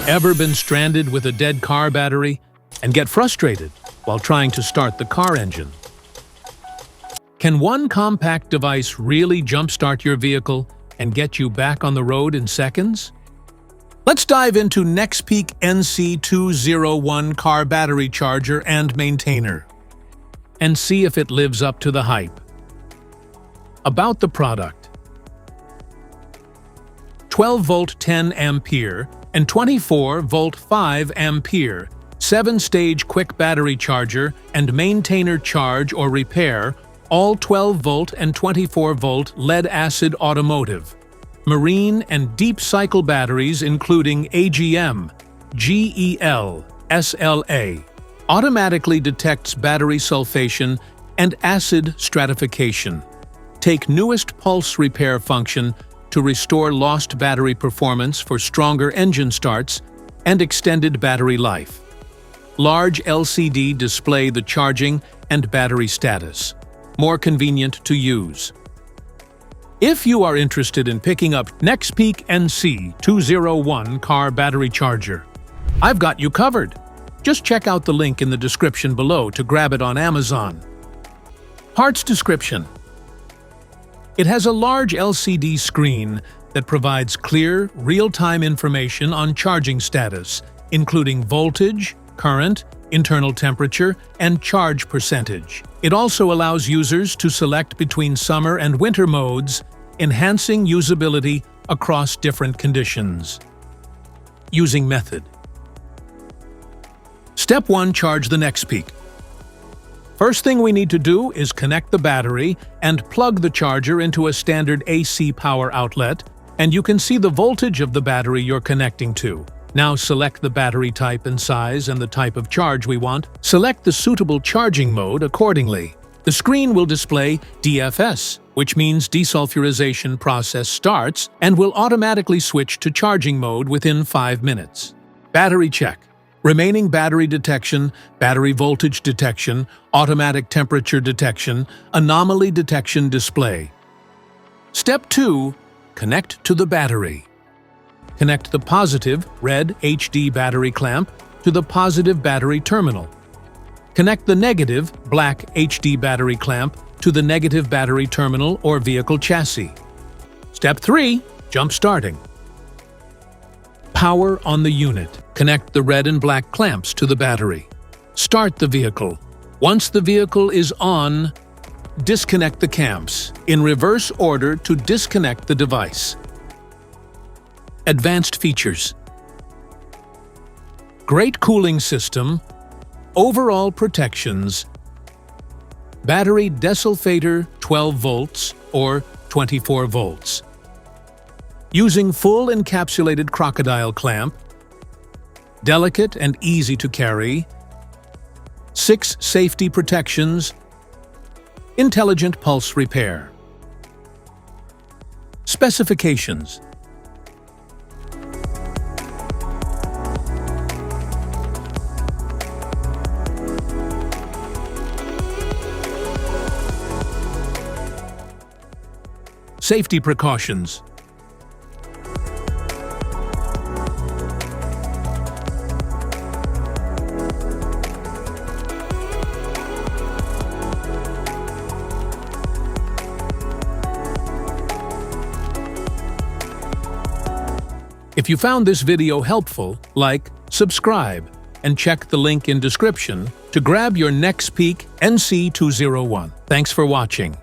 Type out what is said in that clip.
Ever been stranded with a dead car battery and get frustrated while trying to start the car engine? Can one compact device really jumpstart your vehicle and get you back on the road in seconds? Let's dive into NEXPEAK NC201 car battery charger and maintainer and see if it lives up to the hype. About the product: 12-volt 10 ampere and 24-volt 5 ampere 7-stage quick battery charger and maintainer charge or repair, all 12-volt and 24-volt lead-acid automotive, marine and deep cycle batteries including AGM, GEL, SLA, automatically detects battery sulfation and acid stratification. Take newest pulse repair function to restore lost battery performance for stronger engine starts and extended battery life. Large LCD display the charging and battery status. More convenient to use. If you are interested in picking up NEXPEAK NC201 car battery charger, I've got you covered. Just check out the link in the description below to grab it on Amazon. Parts description: it has a large LCD screen that provides clear, real-time information on charging status, including voltage, current, internal temperature, and charge percentage. It also allows users to select between summer and winter modes, enhancing usability across different conditions. Using method: Step 1. Charge the NEXPEAK. First thing we need to do is connect the battery and plug the charger into a standard AC power outlet, and you can see the voltage of the battery you're connecting to. Now select the battery type and size and the type of charge we want. Select the suitable charging mode accordingly. The screen will display DFS, which means desulfurization process starts, and will automatically switch to charging mode within 5 minutes. Battery check: remaining battery detection, battery voltage detection, automatic temperature detection, anomaly detection display. Step 2. Connect to the battery. Connect the positive, red HD battery clamp to the positive battery terminal. Connect the negative, black HD battery clamp to the negative battery terminal or vehicle chassis. Step 3. Jump starting. Power on the unit. Connect the red and black clamps to the battery. Start the vehicle. Once the vehicle is on, disconnect the clamps in reverse order to disconnect the device. Advanced features: great cooling system, overall protections, battery desulfator 12 volts or 24 volts, using full encapsulated crocodile clamp, delicate and easy to carry, 6 safety protections, intelligent pulse repair. Specifications: safety precautions: if you found this video helpful, like, subscribe, and check the link in description to grab your NEXPEAK NC201. Thanks for watching.